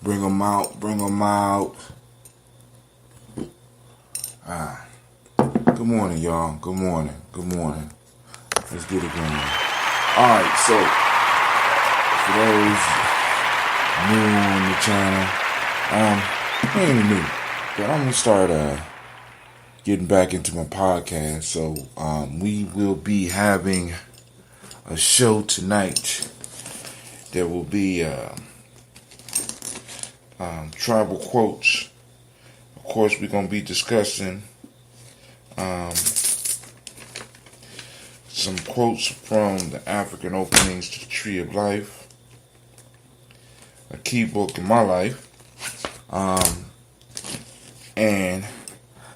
Bring them out. Good morning, y'all. Good morning. Let's get it going. Alright, so for those new on the channel, ain't new, but I'm gonna start getting back into my podcast. So we will be having a show tonight. There will be tribal quotes. Of course, we're gonna be discussing some quotes from the African openings to the Tree of Life, a key book in my life. And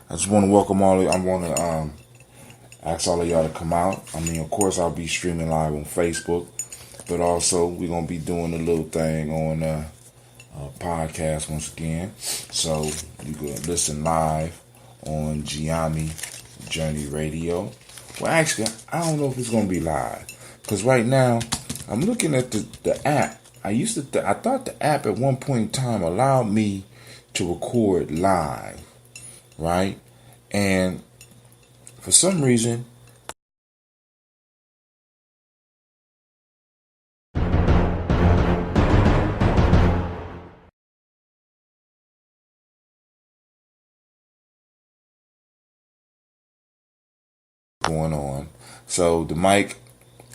I just want to welcome all of you. I want to ask all of y'all to come out. I mean, of course, I'll be streaming live on Facebook, but also we're going to be doing a little thing on podcast once again. So you can listen live on Gye-Nyame Journey Radio. Well, actually, I don't know if it's going to be live, because right now I'm looking at the app. I thought the app at one point in time allowed me to record live, right? And for some reason, going on. So the mic,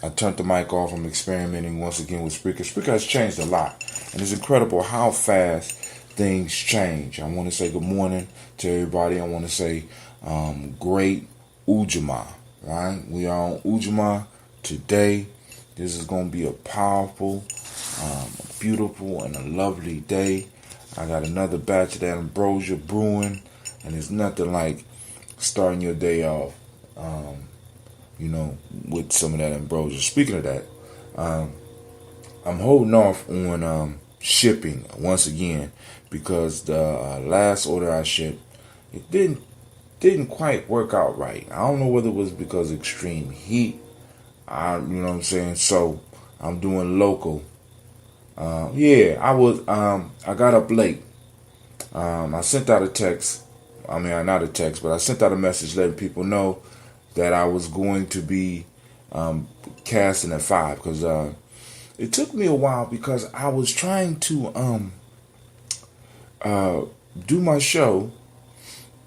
I turned the mic off. I'm experimenting once again with Spreaker. Spreaker has changed a lot, and it's incredible how fast things change. I want to say good morning to everybody. I want to say great Ujamaa, right? We are on Ujamaa today. This is going to be a powerful, beautiful, and a lovely day. I got another batch of that ambrosia brewing, and it's nothing like starting your day off with some of that ambrosia. Speaking of that, I'm holding off on shipping once again, because the last order I shipped, it didn't quite work out right. I don't know whether it was because of extreme heat. You know what I'm saying? So I'm doing local. I got up late. I sent out a text. I mean, not a text, but I sent out a message letting people know that I was going to be casting at 5, because it took me a while, because I was trying to do my show,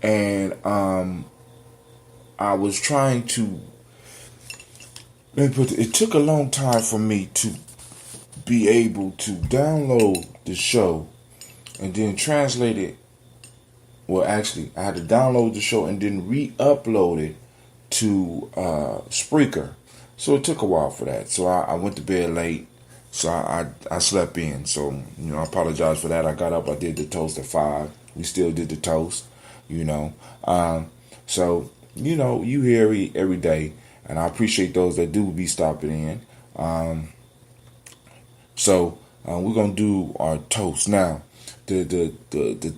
and I was trying to. It took a long time for me to be able to download the show and then translate it. Well, actually, I had to download the show and then re-upload it to Spreaker. So it took a while for that. So I went to bed late. So I slept in. So, I apologize for that. I got up. I did the toast at 5. We still did the toast, So, you hear every day. And I appreciate those that do be stopping in. So we're going to do our toast. Now, the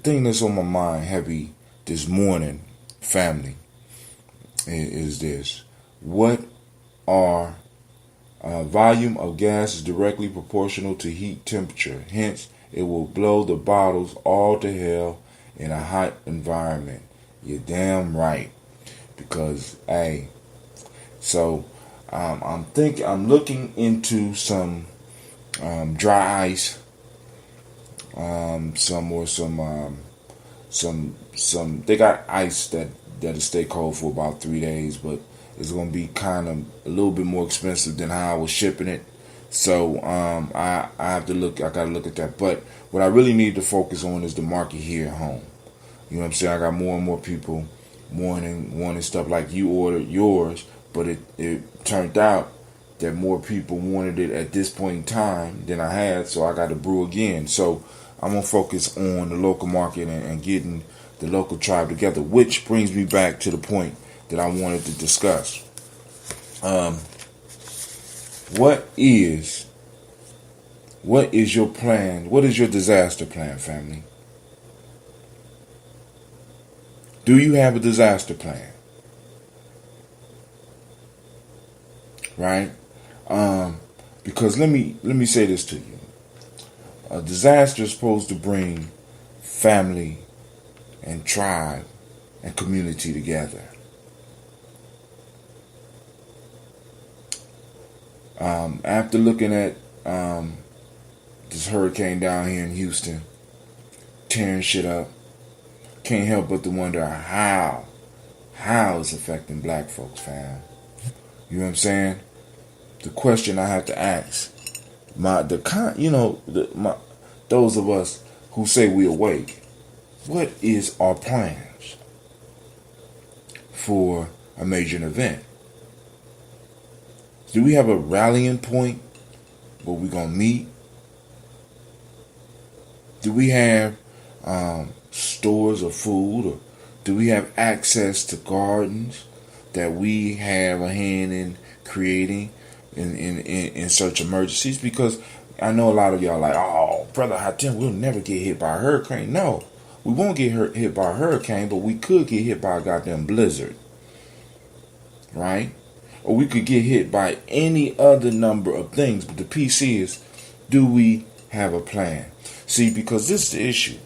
thing that's on my mind heavy this morning, family, is this. What are volume of gas is directly proportional to heat temperature. Hence, it will blow the bottles all to hell in a hot environment. You're damn right. Because, hey, so I'm looking into some dry ice, some. They got ice that'll stay cold for about 3 days, but it's gonna be kind of a little bit more expensive than how I was shipping it. So I have to look. I gotta look at that. But what I really need to focus on is the market here at home. You know what I'm saying? I got more and more people wanting stuff like you ordered yours, but it turned out that more people wanted it at this point in time than I had, so I got to brew again. So I'm going to focus on the local market and getting the local tribe together, which brings me back to the point that I wanted to discuss. What is your plan? What is your disaster plan, family? Do you have a disaster plan? Right? Because let me say this to you. A disaster is supposed to bring family and tribe and community together. After looking at this hurricane down here in Houston, tearing shit up, can't help but to wonder how it's affecting black folks, fam. You know what I'm saying? The question I have to ask, those of us who say we awake, what is our plans for a major event? Do we have a rallying point where we're gonna meet? Do we have stores of food, or do we have access to gardens that we have a hand in creating in such emergencies? Because I know a lot of y'all like, oh, Brother Hatem, we'll never get hit by a hurricane. No, we won't get hit by a hurricane, but we could get hit by a goddamn blizzard, right? Or we could get hit by any other number of things. But the piece is, do we have a plan? See, because this is the issue.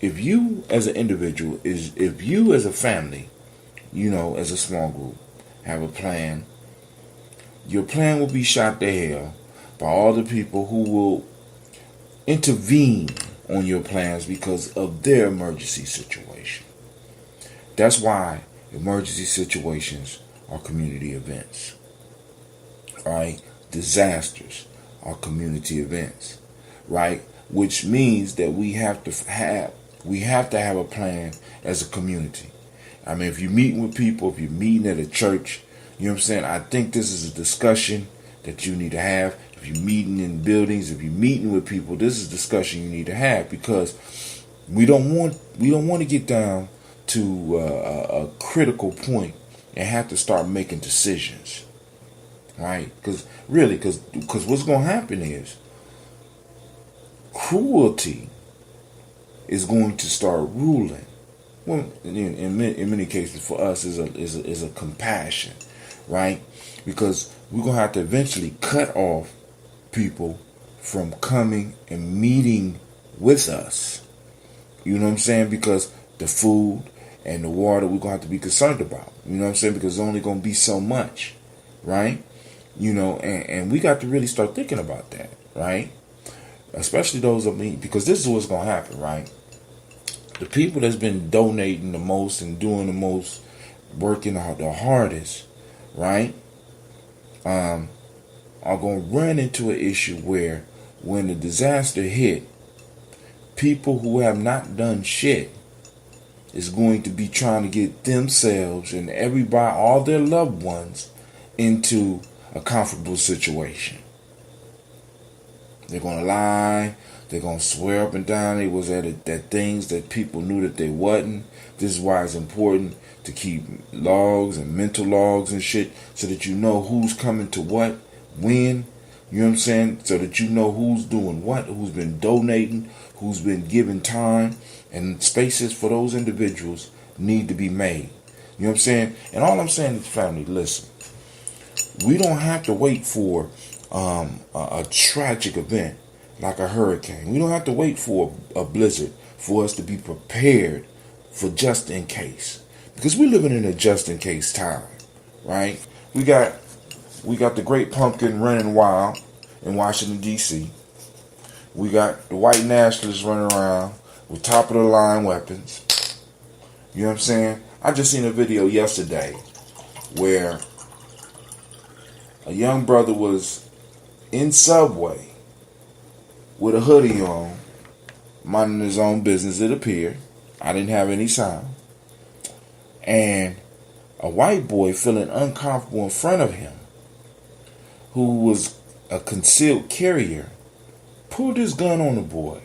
If you as an individual, if you as a family, as a small group, have a plan, your plan will be shot to hell by all the people who will intervene on your plans because of their emergency situation. That's why emergency situations are community events. Right? Disasters are community events. Right? Which means that we have to have a plan as a community. I mean, if you're meeting with people, if you're meeting at a church, you know what I'm saying? I think this is a discussion that you need to have. If you're meeting in buildings, if you're meeting with people, this is a discussion you need to have, because we don't want to get down to a critical point and have to start making decisions, right? Because what's going to happen is cruelty is going to start ruling. Well, in many cases for us is a compassion, right? Because we're gonna have to eventually cut off people from coming and meeting with us. You know what I'm saying? Because the food and the water we're gonna have to be concerned about. You know what I'm saying? Because there's only gonna be so much, right? And we got to really start thinking about that, right? Especially those of me, because this is what's gonna happen, right? The people that's been donating the most and doing the most, working the hardest, right, are going to run into an issue where when the disaster hit, people who have not done shit is going to be trying to get themselves and everybody, all their loved ones, into a comfortable situation. They're going to lie. They're going to swear up and down they was at things that people knew that they wasn't. This is why it's important to keep logs and mental logs and shit, so that you know who's coming to what, when, you know what I'm saying? So that you know who's doing what, who's been donating, who's been giving time, and spaces for those individuals need to be made. You know what I'm saying? And all I'm saying is, family, listen. We don't have to wait for a tragic event like a hurricane. We don't have to wait for a blizzard for us to be prepared for just in case. Because we're living in a just in case time, right? We got the Great Pumpkin running wild in Washington, D.C. We got the white nationalists running around with top of the line weapons. You know what I'm saying? I just seen a video yesterday where a young brother was in Subway with a hoodie on, minding his own business, it appeared. I didn't have any sound. And a white boy feeling uncomfortable in front of him, who was a concealed carrier, pulled his gun on the boy,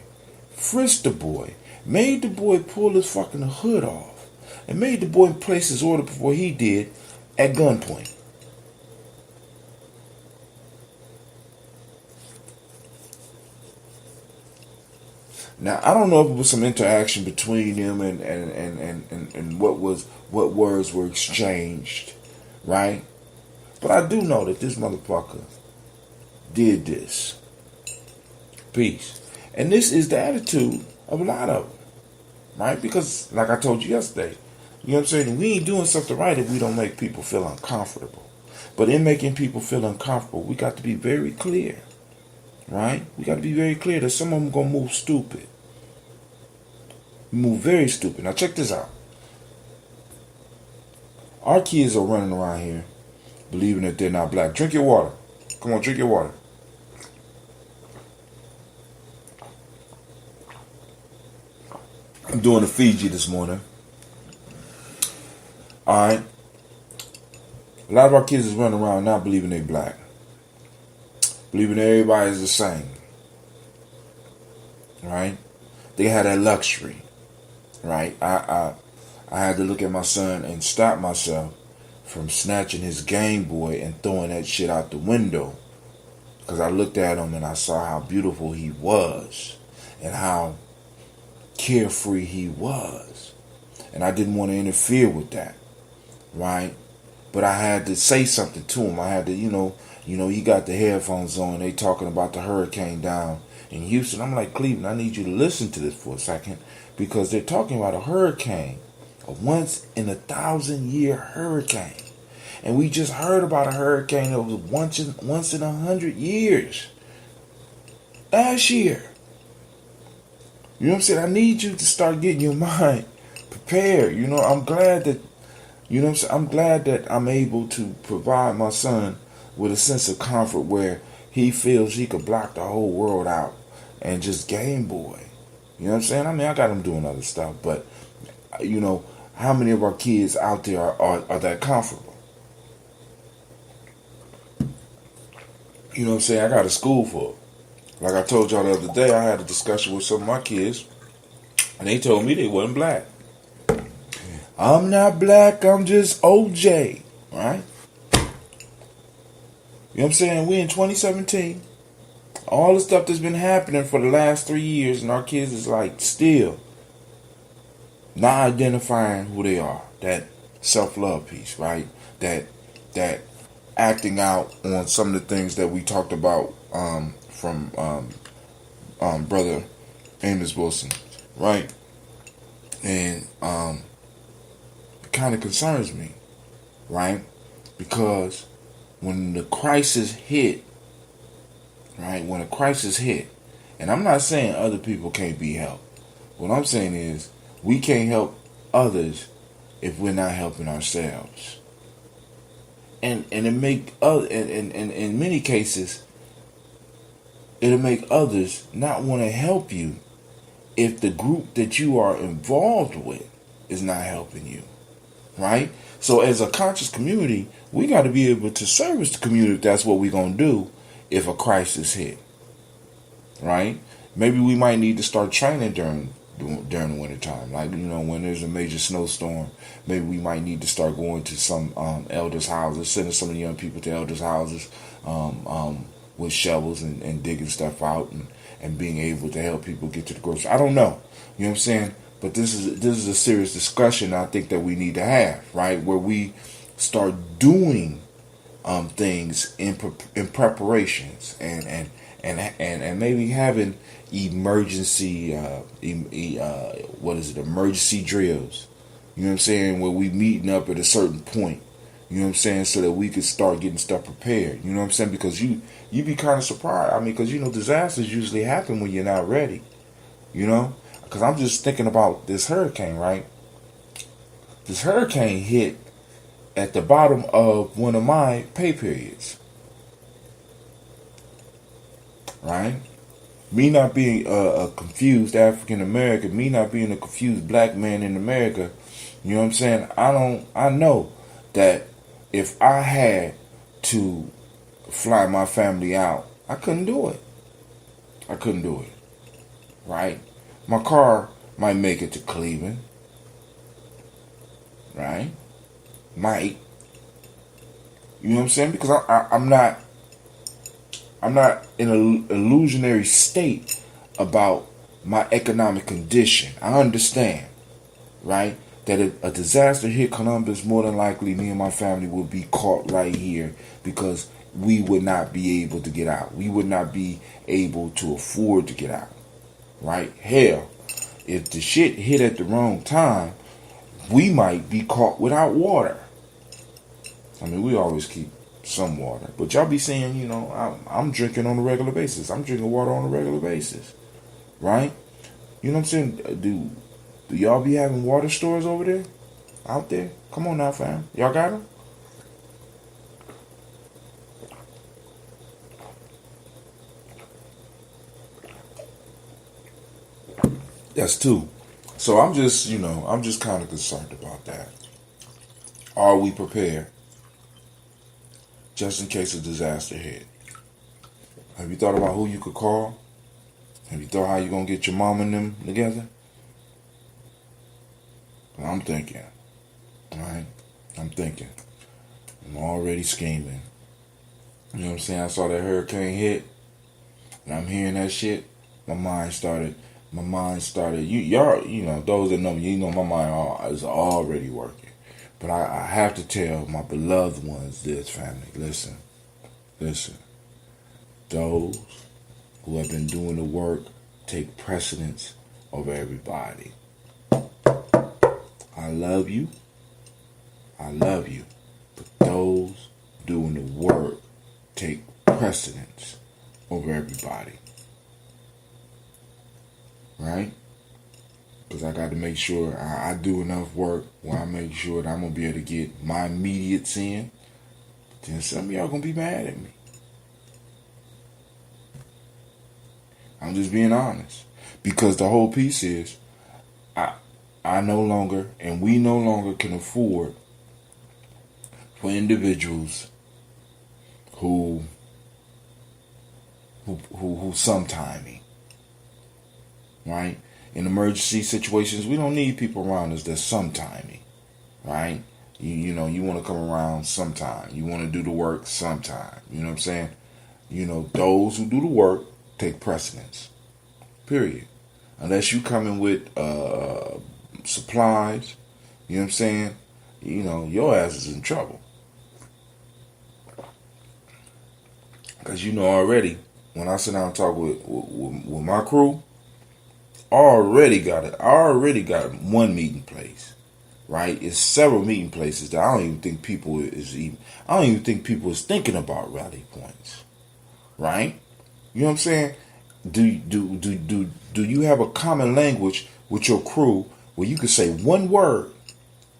frisked the boy, made the boy pull his fucking hood off, and made the boy place his order before he did at gunpoint. Now, I don't know if it was some interaction between them and what words were exchanged, right? But I do know that this motherfucker did this. Peace. And this is the attitude of a lot of them, right? Because, like I told you yesterday, you know what I'm saying? We ain't doing something right if we don't make people feel uncomfortable. But in making people feel uncomfortable, we got to be very clear, right? We got to be very clear that some of them going to move stupid. Move very stupid. Now check this out. Our kids are running around here believing that they're not black. Drink your water. Come on, drink your water. I'm doing a Fiji this morning. Alright. A lot of our kids is running around not believing they black. Believing everybody is the same. Right? They had that luxury. Right? I had to look at my son and stop myself from snatching his Game Boy and throwing that shit out the window. Because I looked at him and I saw how beautiful he was. And how carefree he was. And I didn't want to interfere with that. Right? But I had to say something to him. I had to, he got the headphones on. They talking about the hurricane down in Houston. I'm like, Cleveland, I need you to listen to this for a second. Because they're talking about a hurricane. A once in 1,000-year hurricane. And we just heard about a hurricane that was once in 100 years. Last year. You know what I'm saying? I need you to start getting your mind prepared. I'm glad that, I'm glad that I'm able to provide my son with a sense of comfort where he feels he could block the whole world out and just Game Boy. You know what I'm saying? I mean, I got him doing other stuff, but, how many of our kids out there are that comfortable? You know what I'm saying? I got a school full. Like I told y'all the other day, I had a discussion with some of my kids, and they told me they wasn't black. I'm not black, I'm just OJ, right? You know what I'm saying? We in 2017. All the stuff that's been happening for the last 3 years, and our kids is like still not identifying who they are. That self-love piece, right? That acting out on some of the things that we talked about from Brother Amos Wilson, right? And it kind of concerns me, right? Because when the crisis hit, right? When a crisis hit, and I'm not saying other people can't be helped. What I'm saying is we can't help others if we're not helping ourselves. And it make in many cases it'll make others not want to help you if the group that you are involved with is not helping you. Right? So as a conscious community, we got to be able to service the community if that's what we're going to do if a crisis hit. Right? Maybe we might need to start training during the winter time. Like, when there's a major snowstorm, maybe we might need to start going to some elders' houses, sending some of the young people to elders' houses with shovels and digging stuff out and being able to help people get to the grocery. I don't know. You know what I'm saying? But this is a serious discussion I think that we need to have, right? Where we start doing things in preparations and maybe having emergency emergency drills. You know what I'm saying? Where we meeting up at a certain point. You know what I'm saying? So that we could start getting stuff prepared. You know what I'm saying? Because you be kind of surprised. I mean, because disasters usually happen when you're not ready. Because I'm just thinking about this hurricane, right? This hurricane hit at the bottom of one of my pay periods. Right? Me not being a confused African American, me not being a confused black man in America, you know what I'm saying? I know that if I had to fly my family out, I couldn't do it. Right? My car might make it to Cleveland. Right? Might. You know what I'm saying? Because I'm not in an illusionary state about my economic condition. I understand, right? That if a disaster hit Columbus, more than likely me and my family would be caught right here because we would not be able to get out. We would not be able to afford to get out. right? Hell, if the shit hit at the wrong time, we might be caught without water. I mean, we always keep some water, but y'all be saying, I'm drinking on a regular basis. I'm drinking water on a regular basis, right? You know what I'm saying? Do y'all be having water stores over there, out there? Come on now, fam. Y'all got them? That's two. So I'm just kind of concerned about that. Are we prepared just in case a disaster hit? Have you thought about who you could call? Have you thought how you gonna get your mom and them together? I'm thinking, right? I'm thinking. I'm already scheming. You know what I'm saying? I saw that hurricane hit, and I'm hearing that shit. My mind started. Those that know me, my mind is already working. But I have to tell my beloved ones this, family. Listen. Those who have been doing the work take precedence over everybody. I love you. But those doing the work take precedence over everybody. Right? Because I got to make sure I do enough work where I make sure that I'm going to be able to get my immediates in. Then some of y'all going to be mad at me. I'm just being honest. Because the whole piece is, I no longer, and we no longer can afford for individuals who sometime me. Right? In emergency situations, we don't need people around us that's sometimey, right? You want to come around sometime. You want to do the work sometime. You know what I'm saying? Those who do the work take precedence. Period. Unless you come in with supplies, you know what I'm saying? Your ass is in trouble. Because already, when I sit down and talk with my crew, I already got one meeting place, right? It's several meeting places that I don't even think people is thinking about rally points, right? You know what I'm saying? Do you have a common language with your crew where you can say one word,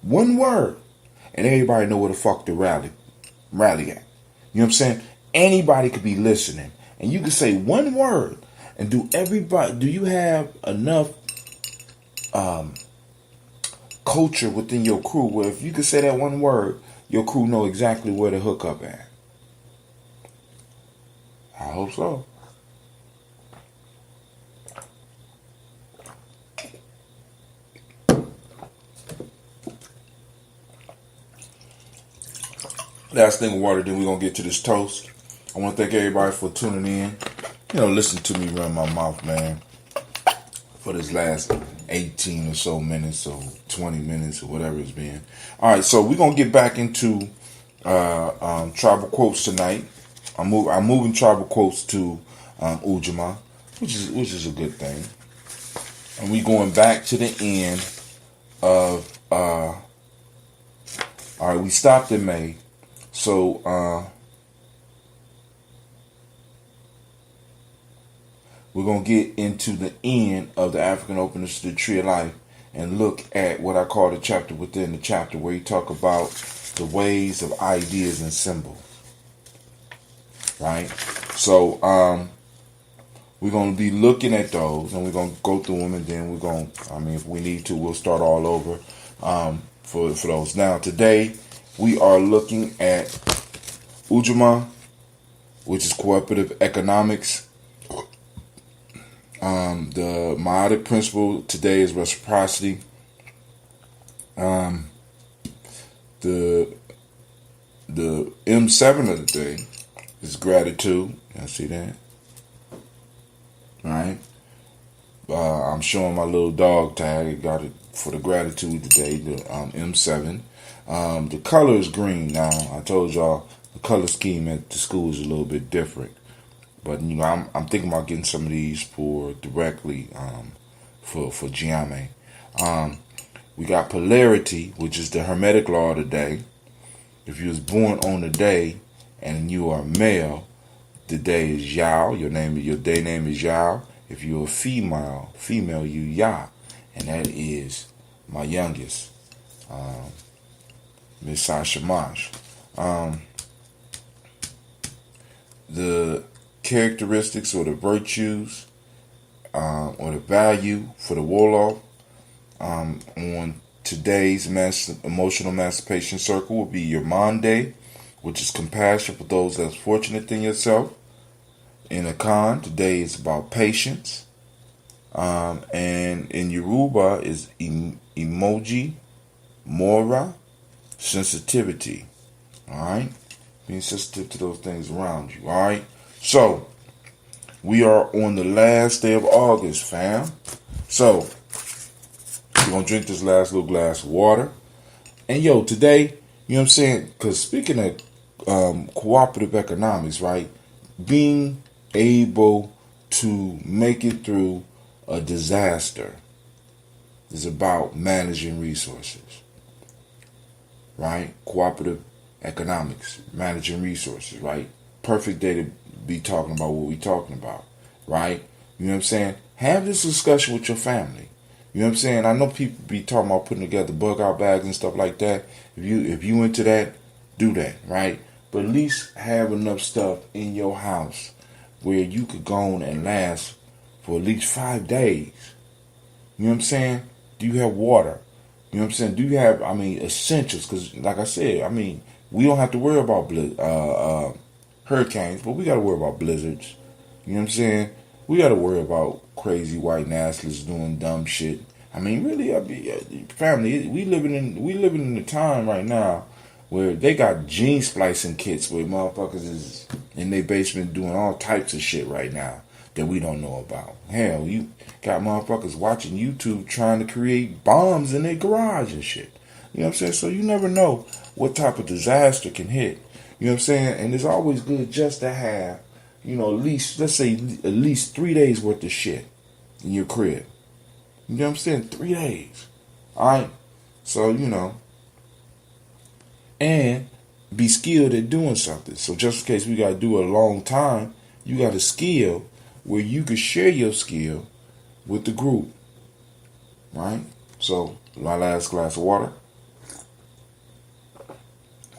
and everybody know where the fuck to rally at? You know what I'm saying? Anybody could be listening, and you can say one word. And do you have enough culture within your crew where if you could say that one word, your crew know exactly where to hook up at? I hope so. Last thing with water, then we're going to get to this toast. I want to thank everybody for tuning in. Listen to me run my mouth, man, for this last 18 or so minutes or 20 minutes or whatever it's been. All right, so we're going to get back into tribal quotes tonight. I'm moving tribal quotes to Gye-Nyame, which is a good thing. And we're going back to the end of, all right, we stopped in May. So, we're going to get into the end of the African Openness to the Tree of Life and look at what I call the chapter within the chapter, where you talk about the ways of ideas and symbol. Right? So, we're going to be looking at those, and we're going to go through them, and then if we need to, we'll start all over for those. Now, today, we are looking at Gye-Nyame, which is cooperative economics. The meiotic principle today is reciprocity. The M7 of the day is gratitude. You see that? All right. I'm showing my little dog tag. I got it for the gratitude today. The M7. The color is green. Now I told y'all the color scheme at the school is a little bit different. But I'm thinking about getting some of these for directly for Gye-Nyame. We got polarity, which is the Hermetic law of the day. If you was born on the day and you are male, the day is Yao. Your day name is Yao. If you're a female, you Ya, and that is my youngest, Miss Sasha Marsh. The characteristics or the virtues or the value for the Wolof on today's emotional emancipation circle will be your Monday, which is compassion for those that's fortunate than yourself. In Akan, today is about patience. And in Yoruba is emoji, mora, sensitivity. Alright? Being sensitive to those things around you. Alright? So, we are on the last day of August, fam. So, we're going to drink this last little glass of water. And yo, today, you know what I'm saying? Because speaking of cooperative economics, right? Being able to make it through a disaster is about managing resources, right? Cooperative economics, managing resources, right? Perfect day to be talking about what we're talking about, right? You know what I'm saying? Have this discussion with your family. You know what I'm saying? I know people be talking about putting together bug out bags and stuff like that. If you into that, do that, right? But at least have enough stuff in your house where you could go on and last for at least 5 days. You know what I'm saying? Do you have water? You know what I'm saying? Do you have, essentials? Because, like I said, we don't have to worry about hurricanes, but we got to worry about blizzards. You know what I'm saying? We got to worry about crazy white nationalists doing dumb shit. Family, we living in a time right now where they got gene splicing kits where motherfuckers is in their basement doing all types of shit right now that we don't know about. Hell, you got motherfuckers watching YouTube trying to create bombs in their garage and shit. You know what I'm saying? So you never know what type of disaster can hit. You know what I'm saying? And it's always good just to have, at least, let's say, at least 3 days worth of shit in your crib. You know what I'm saying? 3 days. Alright? So, and be skilled at doing something. So just in case we got to do it a long time, you got a skill where you can share your skill with the group. Right? So, my last glass of water.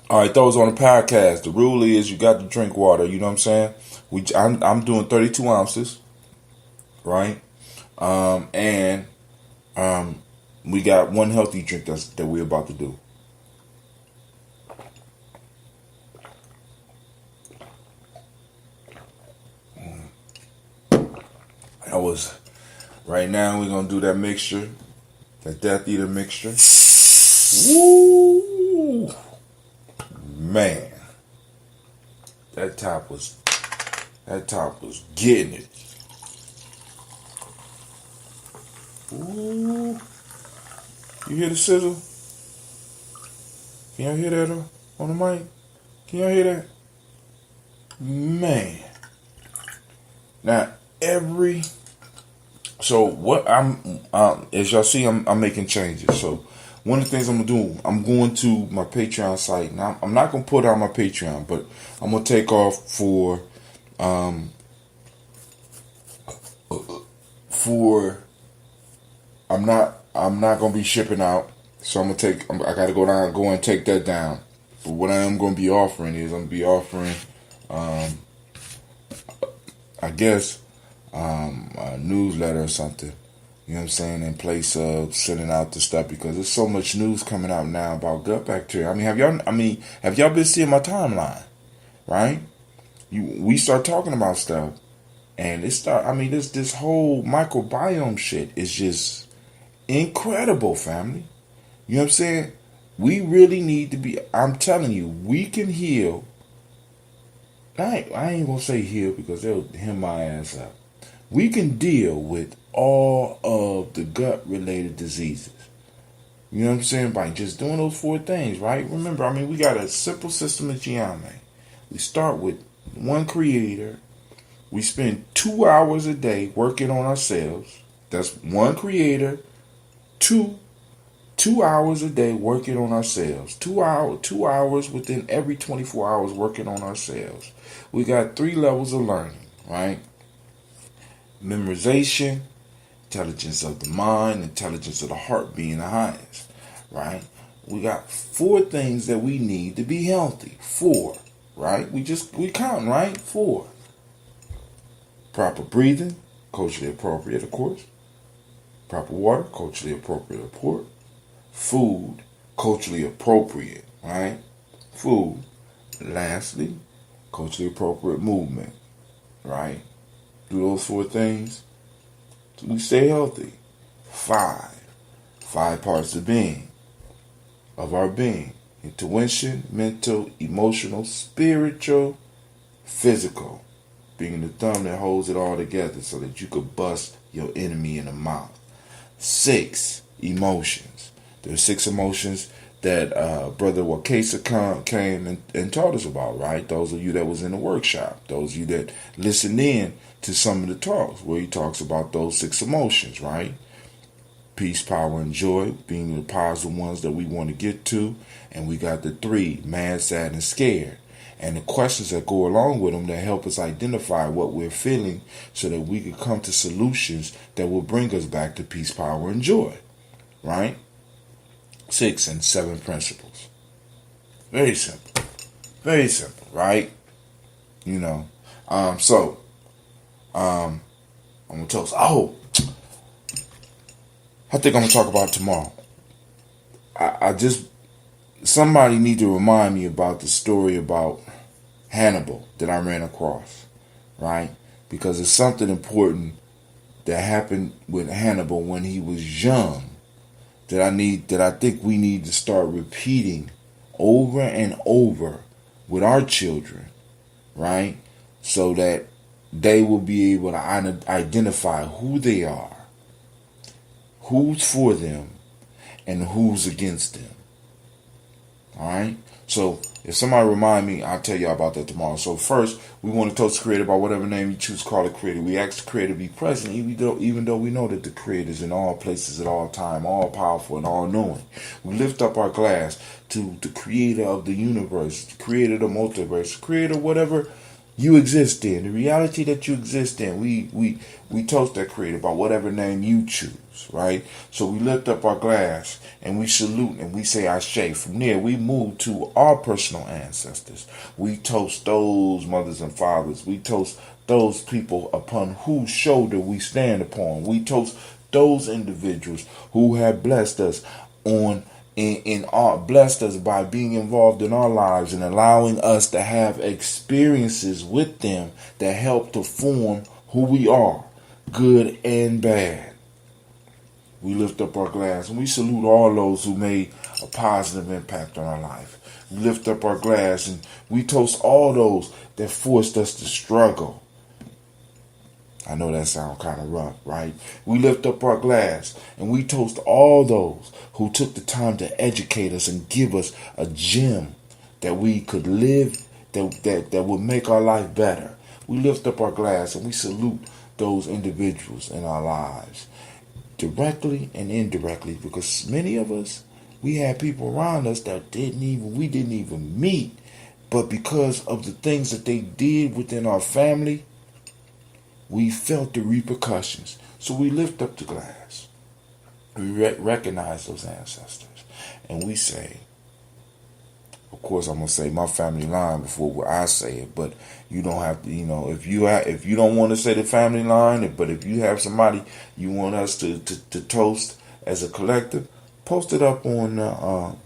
Alright, those on the podcast, the rule is you got to drink water. You know what I'm saying? I'm doing 32 ounces. Right? And we got one healthy drink that we're about to do. Right now we're going to do that mixture, that Death Eater mixture. Woo! Man. That top was getting it. Ooh. You hear the sizzle? Can y'all hear that on the mic? Can y'all hear that? Man. Now, so what as y'all see, I'm making changes. So one of the things I'm gonna do, I'm going to my Patreon site. Now I'm not gonna put out my Patreon, but I'm gonna take off for I'm not gonna be shipping out. So I gotta go and take that down. But what I am gonna be offering is I guess a newsletter or something, you know what I'm saying, in place of sending out the stuff, because there's so much news coming out now about gut bacteria. Have y'all been seeing my timeline? Right? We start talking about stuff, and this whole microbiome shit is just incredible, family. You know what I'm saying? We really need to be, I'm telling you, we can heal. I ain't gonna say heal because they'll hem my ass up. We can deal with all of the gut related diseases. You know what I'm saying? By just doing those 4 things, right? Remember, we got a simple system at Gye-Nyame. We start with one creator, We spend 2 hours a day working on ourselves. That's one creator. Two hours a day working on ourselves. 2 hours within every 24 hours working on ourselves. We got 3 levels of learning, right? Memorization, intelligence of the mind, intelligence of the heart being the highest, right? We got 4 things that we need to be healthy. 4, right? We counting, right? 4. Proper breathing, culturally appropriate, of course. Proper water, culturally appropriate, of course. Food, culturally appropriate, right? Food. Lastly, culturally appropriate movement, right? Do those 4 things, we stay healthy. 5 parts of our being. Intuition, mental, emotional, spiritual, physical. Being the thumb that holds it all together so that you could bust your enemy in the mouth. 6, emotions. There are 6 emotions that Brother Wakesa came and taught us about, right? Those of you that was in the workshop. Those of you that listened in to some of the talks where he talks about those 6 emotions, right? Peace, power, and joy being the positive ones that we want to get to. And we got the 3, mad, sad, and scared. And the questions that go along with them that help us identify what we're feeling so that we can come to solutions that will bring us back to peace, power, and joy, right? 6 and 7 principles. Very simple. Very simple, right? You know. I'm gonna toast. Oh, I think I'm gonna talk about it tomorrow. Somebody need to remind me about the story about Hannibal that I ran across, right? Because it's something important that happened with Hannibal when he was young that I think we need to start repeating over and over with our children, right? So that they will be able to identify who they are, who's for them, and who's against them. All right? So if somebody remind me, I'll tell y'all about that tomorrow. So first, we want to toast the Creator by whatever name you choose to call the Creator. We ask the Creator to be present, even though we know that the Creator is in all places at all time, all powerful and all knowing. We lift up our glass to the Creator of the universe, the Creator of the multiverse, the Creator whatever you exist in, the reality that you exist in. We toast that Creator by whatever name you choose, right? So we lift up our glass and we salute and we say Ashe. From there, we move to our personal ancestors. We toast those mothers and fathers. We toast those people upon whose shoulder we stand upon. We toast those individuals who have blessed us blessed us by being involved in our lives and allowing us to have experiences with them that help to form who we are, good and bad. We lift up our glass and we salute all those who made a positive impact on our life. We lift up our glass and we toast all those that forced us to struggle. I know that sounds kind of rough, right? We lift up our glass and we toast all those who took the time to educate us and give us a gem that we could live, that would make our life better. We lift up our glass and we salute those individuals in our lives, directly and indirectly, because many of us, we had people around us that we didn't even meet, but because of the things that they did within our family, we felt the repercussions. So we lift up the glass. We recognize those ancestors. And we say, of course I'm going to say my family line before I say it, but you don't have to, if you don't want to say the family line, but if you have somebody you want us to toast as a collective, post it up on the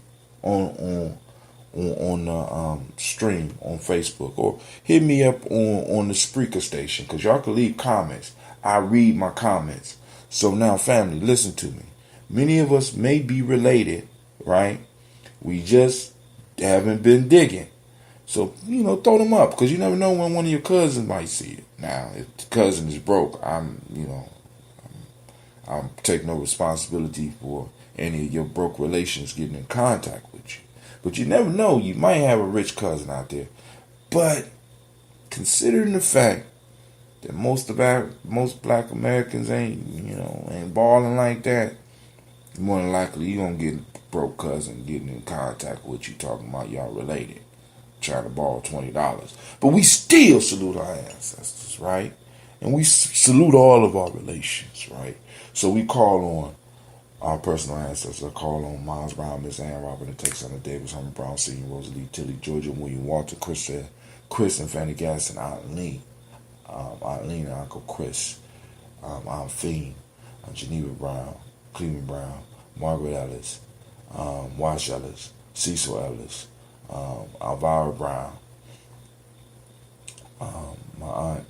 stream on Facebook, or hit me up on the Spreaker station, because y'all can leave comments. I read my comments. So now, family, listen to me. Many of us may be related, right? We just haven't been digging. So, throw them up, because you never know when one of your cousins might see it. Now, if the cousin is broke, I'm taking no responsibility for any of your broke relations getting in contact with you. But you never know, you might have a rich cousin out there. But considering the fact that most black Americans ain't balling like that, more than likely you gonna get broke cousin getting in contact with you talking about y'all related, trying to borrow $20. But we still salute our ancestors, right? And we salute all of our relations, right? So we call on our personal ancestors. I call on Miles Brown, Miss Ann Robert, and Texana Davis, Herman Brown Sr., Rosalie Tilly, Georgia, William Walter, Chris and Fanny Gass, and Aunt Lee. Aunt Lee and Uncle Chris. Aunt Fiend, Geneva Brown, Cleveland Brown, Margaret Ellis, Wash Ellis, Cecil Ellis, Alvara Brown, my aunt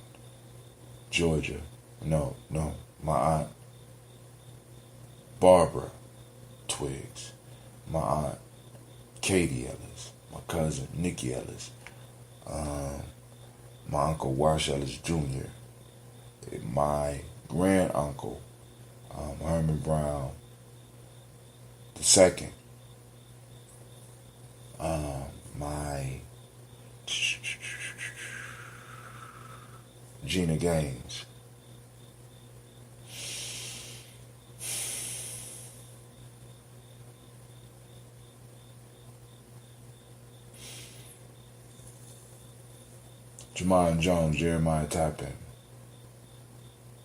Georgia, my aunt Barbara Twiggs, my aunt Katie Ellis, my cousin Nikki Ellis, my uncle Wash Ellis Jr., my grand uncle Herman Brown the second, my Gina Gaines, Jamon Jones, Jeremiah Tappan,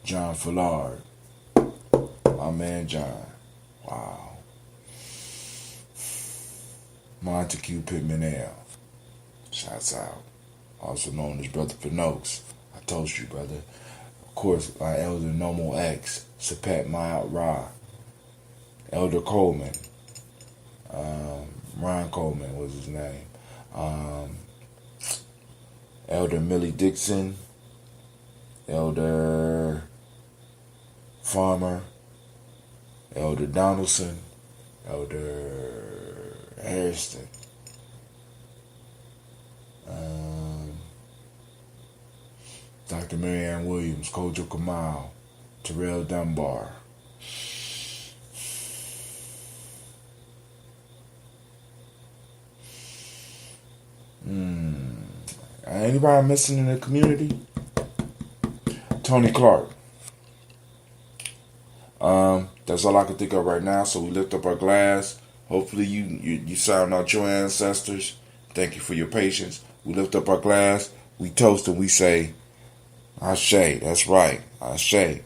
John Fillard, my man John. Wow. Montague Pittman L. Shouts out. Also known as Brother Pinocchio. I told you, brother. Of course, my elder Nomo X, Sapat Mayat Ra, Elder Coleman, Ron Coleman was his name, Elder Millie Dixon, Elder Farmer, Elder Donaldson, Elder Harrison, Dr. Marianne Williams, Kojo Kamal, Terrell Dunbar, anybody missing in the community? Tony Clark. That's all I can think of right now. So we lift up our glass. Hopefully you sound out your ancestors. Thank you for your patience. We lift up our glass. We toast and we say, Ashe. That's right. Ashe. They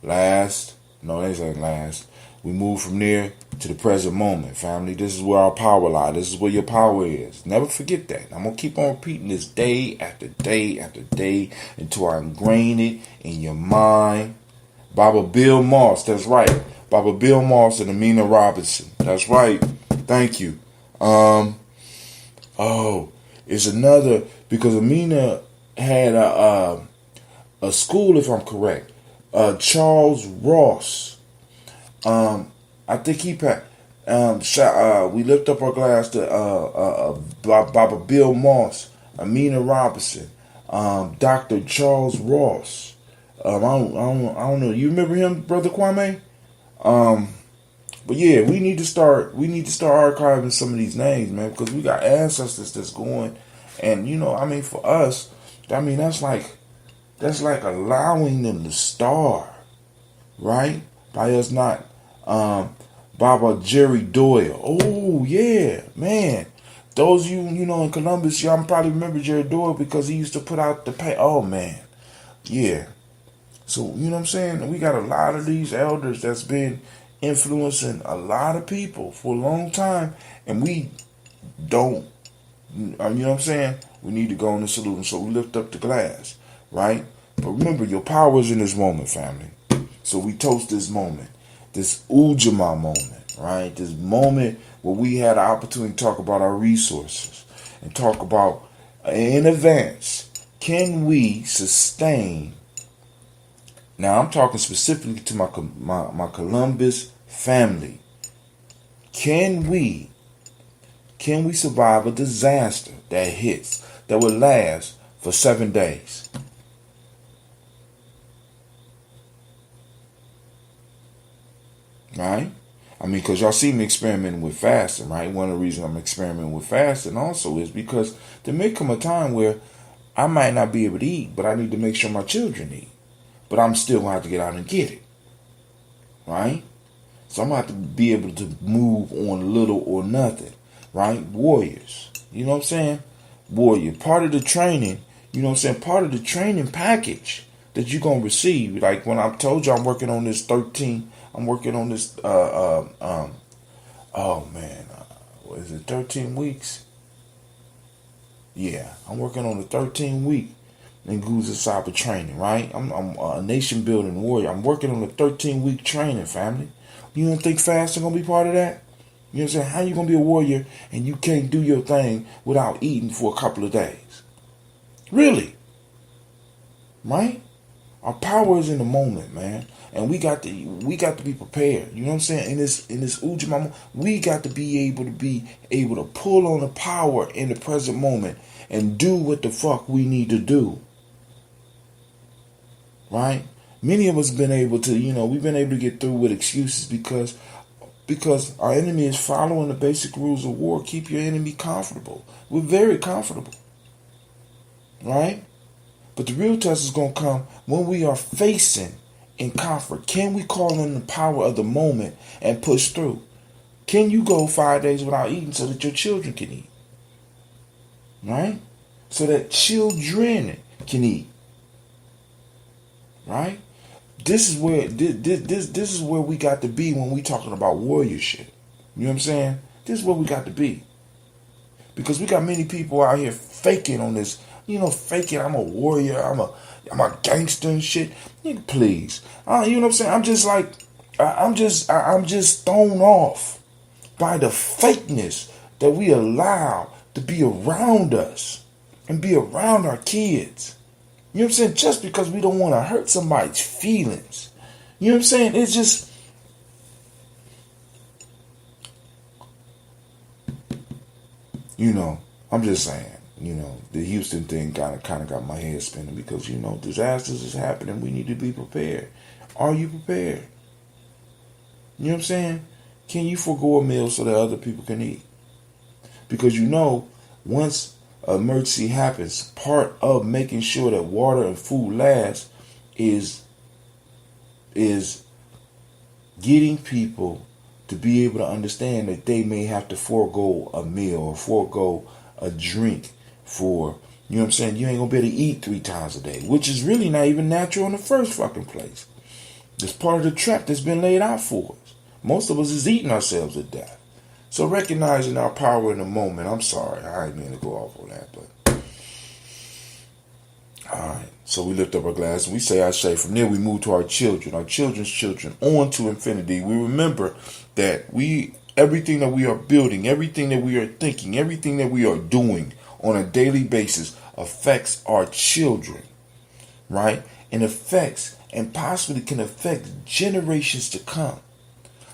say last. We move from there to the present moment, family. This is where our power lies. This is where your power is. Never forget that. I'm going to keep on repeating this day after day after day until I ingrain it in your mind. Baba Bill Moss, that's right. Baba Bill Moss and Amina Robinson. That's right. Thank you. It's another, because Amina had a school, if I'm correct. Charles Ross. I think he passed. We lift up our glass to Baba Bill Moss, Amina Robinson, Dr. Charles Ross. I don't know. You remember him, Brother Kwame? But yeah, we need to start archiving some of these names, man, because we got ancestors that's going, and for us, that's like allowing them to starve, right? By us not, Baba Jerry Doyle. Oh yeah, man. Those in Columbus, y'all probably remember Jerry Doyle because he used to put out the pay. Oh man, yeah. So, you know what I'm saying? We got a lot of these elders that's been influencing a lot of people for a long time. And we don't, you know what I'm saying? We need to go in and salute them. So we lift up the glass, right? But remember, your power is in this moment, family. So we toast this moment, this Ujamaa moment, right? This moment where we had an opportunity to talk about our resources and talk about, in advance, can we sustain. Now, I'm talking specifically to my Columbus family. Can we survive a disaster that hits, that will last for 7 days? Right? Because y'all see me experimenting with fasting, right? One of the reasons I'm experimenting with fasting also is because there may come a time where I might not be able to eat, but I need to make sure my children eat. But I'm still going to have to get out and get it. Right? So I'm going to have to be able to move on little or nothing. Right? Warriors. You know what I'm saying? Warrior. Part of the training, you know what I'm saying? Part of the training package that you're going to receive. Like when I told you I'm working on this 13, I'm working on this, oh man, what is it, 13 weeks? Yeah, I'm working on the 13-week in Guza Cyber training, right? I'm a nation building warrior. I'm working on the 13-week training, family. You don't think fasting gonna be part of that? You know what I'm saying? How you gonna be a warrior and you can't do your thing without eating for a couple of days? Really? Right? Our power is in the moment, man. And we got to be prepared. You know what I'm saying? In this Ujimama, we got to be able to pull on the power in the present moment and do what the fuck we need to do. Right? Many of us been able to, we've been able to get through with excuses because our enemy is following the basic rules of war. Keep your enemy comfortable. We're very comfortable. Right? But the real test is going to come when we are facing in comfort. Can we call in the power of the moment and push through? Can you go 5 days without eating so that your children can eat? Right? So that children can eat. Right? This is where this is where we got to be when we talking about warriorship. You know what I'm saying? This is where we got to be. Because we got many people out here faking on this. Faking I'm a warrior, I'm a gangster and shit. Nigga, please. You know what I'm saying? I'm just thrown off by the fakeness that we allow to be around us and be around our kids. You know what I'm saying? Just because we don't want to hurt somebody's feelings. You know what I'm saying? It's just, I'm just saying. The Houston thing kind of got my head spinning because, disasters is happening. We need to be prepared. Are you prepared? You know what I'm saying? Can you forego a meal so that other people can eat? Because once an emergency happens, part of making sure that water and food last is getting people to be able to understand that they may have to forego a meal or forego a drink for, you know what I'm saying, you ain't gonna be able to eat 3 times a day, which is really not even natural in the first fucking place. It's part of the trap that's been laid out for us. Most of us is eating ourselves to death. So recognizing our power in the moment, I'm sorry, I didn't mean to go off on that, but alright. So we lift up our glass and we say Ashe. From there we move to our children, our children's children, on to infinity. We remember that everything that we are building, everything that we are thinking, everything that we are doing on a daily basis affects our children, right? And affects and possibly can affect generations to come.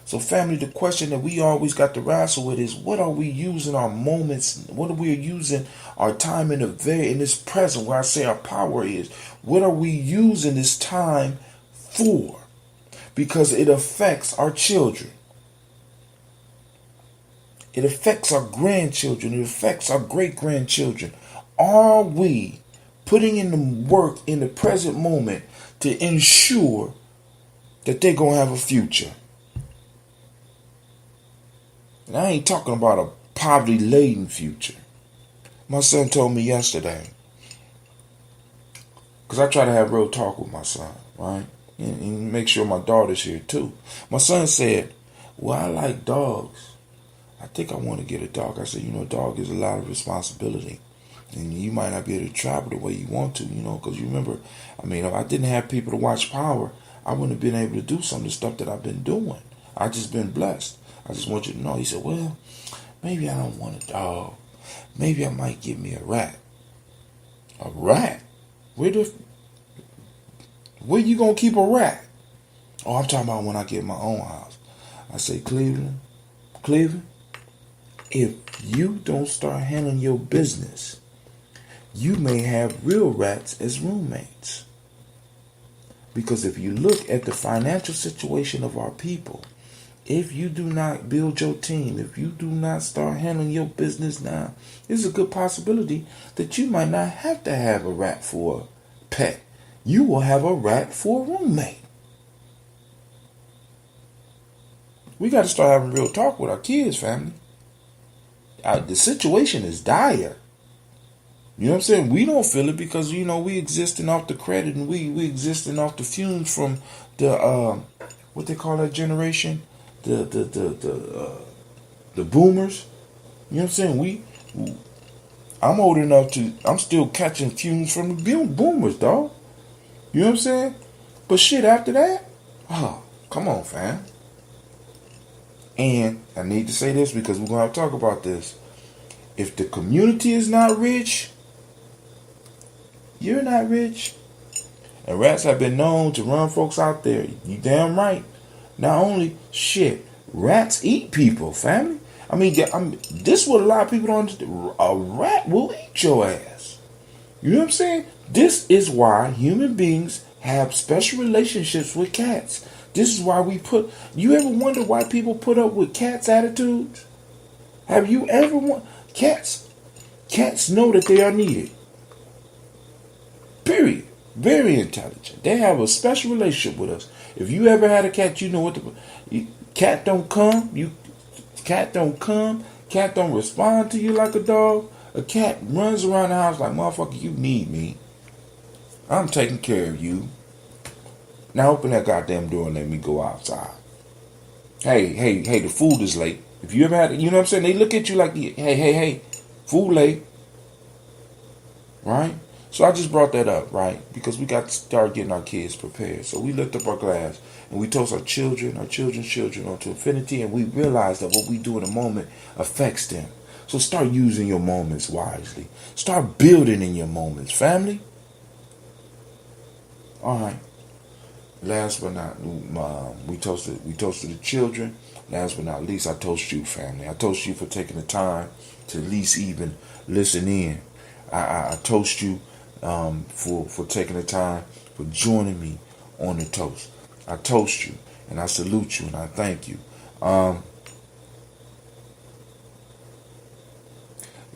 So family, the question that we always got to wrestle with is, what are we using our moments, what are we using our time in this present, where I say our power is, what are we using this time for? Because it affects our children. It affects our grandchildren. It affects our great-grandchildren. Are we putting in the work in the present moment to ensure that they're going to have a future? And I ain't talking about a poverty-laden future. My son told me yesterday, because I try to have real talk with my son, right? And make sure my daughter's here too. My son said, well, I like dogs. I think I want to get a dog. I said, a dog is a lot of responsibility. And you might not be able to travel the way you want to, because you remember, if I didn't have people to watch Power, I wouldn't have been able to do some of the stuff that I've been doing. I've just been blessed. I just want you to know. He said, well, maybe I don't want a dog. Maybe I might get me a rat. A rat? Where you going to keep a rat? Oh, I'm talking about when I get my own house. I say, Cleveland, if you don't start handling your business, you may have real rats as roommates. Because if you look at the financial situation of our people, if you do not build your team, if you do not start handling your business now, there's a good possibility that you might not have to have a rat for a pet. You will have a rat for a roommate. We got to start having real talk with our kids, family. The situation is dire. You know what I'm saying? We don't feel it because, we existing off the credit and we existing off the fumes from the, what they call that generation? The boomers. You know what I'm saying? I'm old enough I'm still catching fumes from the boomers, dog. You know what I'm saying? But shit, after that, come on, fam. And I need to say this because we're going to have to talk about this. If the community is not rich, you're not rich. And rats have been known to run folks out there. You damn right. Not only, rats eat people, family. I mean, this is what a lot of people don't understand. A rat will eat your ass. You know what I'm saying? This is why human beings have special relationships with cats. This is why you ever wonder why people put up with cats' attitudes? Have you ever cats know that they are needed. Period. Very intelligent. They have a special relationship with us. If you ever had a cat, you know what cat don't come. Cat don't respond to you like a dog. A cat runs around the house like, motherfucker, you need me. I'm taking care of you. Now open that goddamn door and let me go outside. Hey, the food is late. If you ever had, you know what I'm saying? They look at you like, hey, food late. Right? So I just brought that up, right? Because we got to start getting our kids prepared. So we lift up our glass and we toast our children's children onto infinity, and we realize that what we do in a moment affects them. So start using your moments wisely. Start building in your moments, family. All right. Last but not, we toasted the children. Last but not least, I toast you, family. I toast you for taking the time to at least even listen in. I toast you for taking the time for joining me on the toast. I toast you and I salute you and I thank you.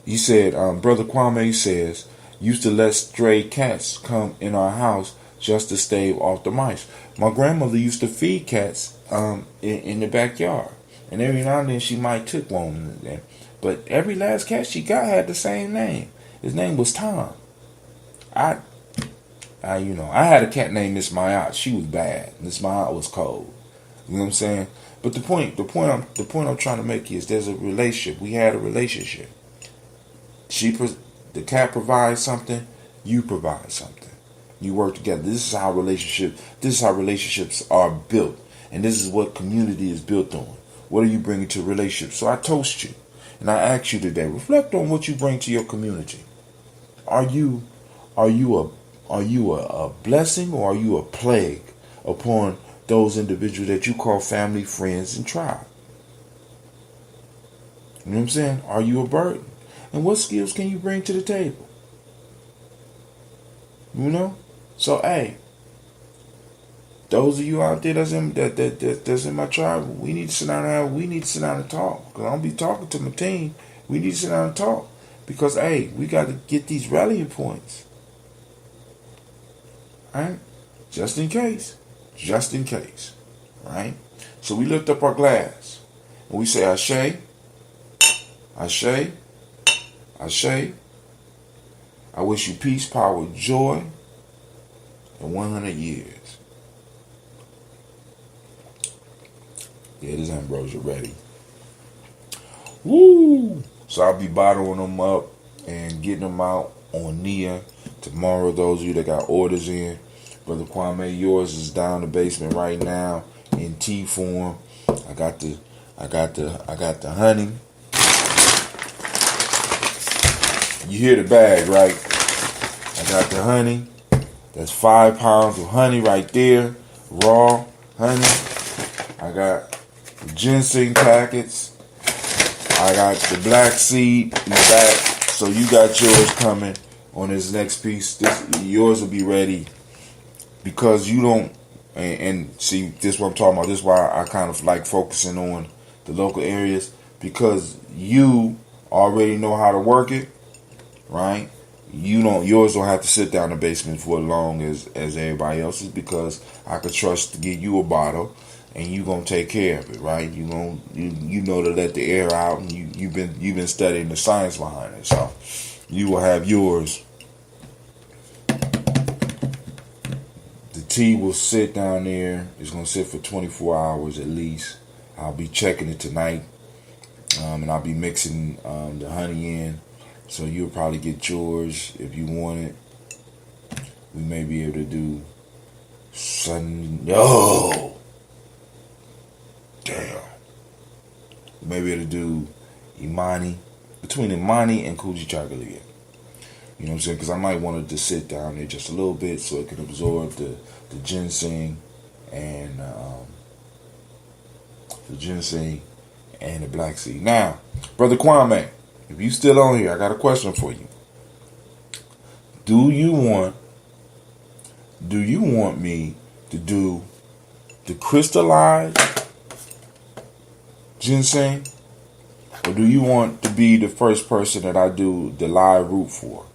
He said, Brother Kwame says, used to let stray cats come in our house just to stave off the mice. My grandmother used to feed cats in the backyard. And every now and then she might took one. But every last cat she got had the same name. His name was Tom. I had a cat named Miss Mayat. She was bad. Miss Mayat was cold. You know what I'm saying? But the point I'm trying to make is there's a relationship. We had a relationship. The cat provides something, you provide something. You work together. This is how relationships are built. And this is what community is built on. What are you bringing to relationships? So I toast you. And I ask you today, reflect on what you bring to your community. Are you a blessing or are you a plague upon those individuals that you call family, friends, and tribe? You know what I'm saying? Are you a burden? And what skills can you bring to the table? You know? So, hey, those of you out there that's in my tribe, we need to sit down and talk. Because I'll be talking to my team. We need to sit down and talk. Because, hey, we got to get these rallying points. Right? Just in case. Right? So we lift up our glass. And we say, Ashe, Ashe, Ashe. I wish you peace, power, joy, and 100 years. Yeah, this ambrosia ready. Woo! So I'll be bottling them up and getting them out on Nia tomorrow. Those of you that got orders in, Brother Kwame, yours is down the basement right now in tea form. I got the honey. You hear the bag, right? I got the honey. That's 5 pounds of honey right there. Raw honey. I got the ginseng packets. I got the black seed in the back. So you got yours coming on this next piece. Yours will be ready because you don't And see, this is what I'm talking about. This is why I kind of like focusing on the local areas, because you already know how to work it, right? Yours don't have to sit down in the basement for as long as everybody else's, because I could trust to give you a bottle and you gonna take care of it, right? You know to let the air out, and you've been studying the science behind it, so you will have yours. The tea will sit down there. It's gonna sit for 24 hours at least. I'll be checking it tonight, and I'll be mixing the honey in. So you'll probably get yours if you want it. We may be able to do No, damn. We may be able to do Imani, between Imani and Kuji chocolate. You know what I'm saying? Because I might want it to sit down there just a little bit so it can absorb the ginseng and the black seed. Now, Brother Kwame, if you still on here, I got a question for you. Do you want me to do the crystallized ginseng, or do you want to be the first person that I do the live root for?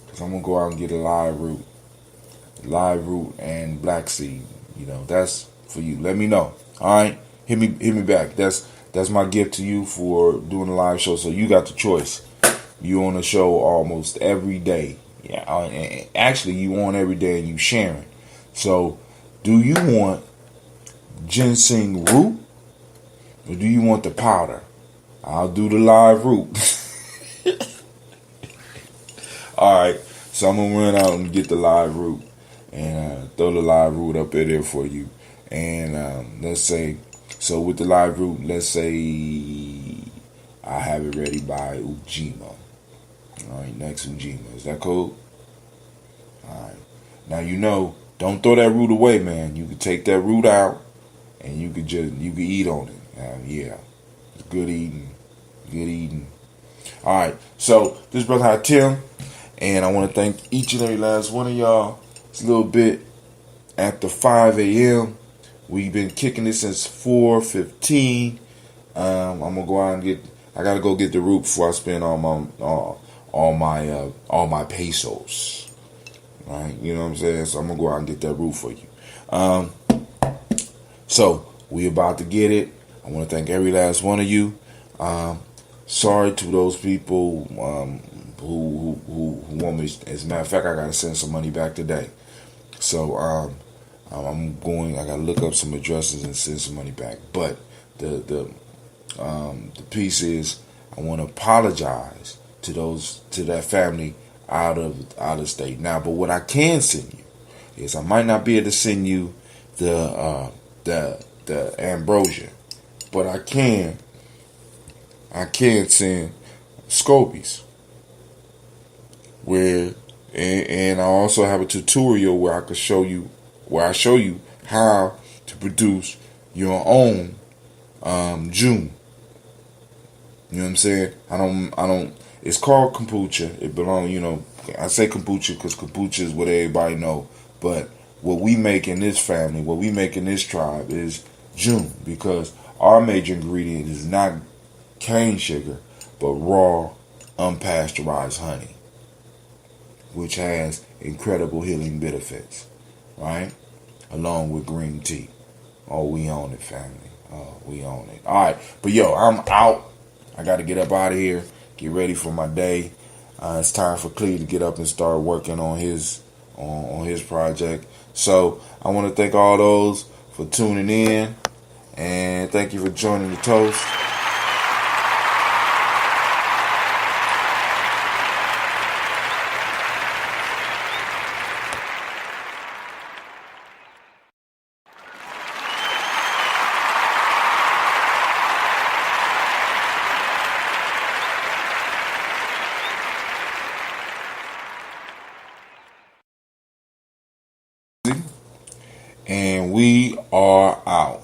Because I'm gonna go out and get a live root and black seed. You know, that's for you. Let me know. All right, hit me back. That's my gift to you for doing a live show. So you got the choice. You on the show almost every day. Yeah, actually you on every day and you sharing. So, do you want ginseng root, or do you want the powder? I'll do the live root. All right, so I'm gonna run out and get the live root and throw the live root up in there for you. And let's say, so with the live root, let's say I have it ready by Ujima. All right, next Ujima. Is that cool? All right. Now don't throw that root away, man. You can take that root out, and you can eat on it. Yeah, it's good eating. Good eating. All right. So this is Brother High Tim, and I want to thank each and every last one of y'all. It's a little bit after 5 a.m. We've been kicking it since 4:15. I'm gonna go out and I gotta go get the root before I spend all my pesos. Right, you know what I'm saying? So I'm gonna go out and get that root for you. So we about to get it. I want to thank every last one of you. Sorry to those people who want me. As a matter of fact, I gotta send some money back today. So I gotta look up some addresses and send some money back. But the piece is, I want to apologize to that family out of state. Now, but what I can send you is, I might not be able to send you the ambrosia, but I can send scobies, and I also have a tutorial where I show you how to produce your own June. You know what I'm saying? I don't. It's called kombucha. It belongs, I say kombucha because kombucha is what everybody know. But what we make in this family, what we make in this tribe is June, because our major ingredient is not cane sugar, but raw, unpasteurized honey, which has incredible healing benefits, right? Along with green tea. Oh, we own it, family. Oh, we own it. All right, but I'm out. I got to get up out of here, get ready for my day. It's time for Clee to get up and start working on his project. So I want to thank all those for tuning in, and thank you for joining the toast. And we are out.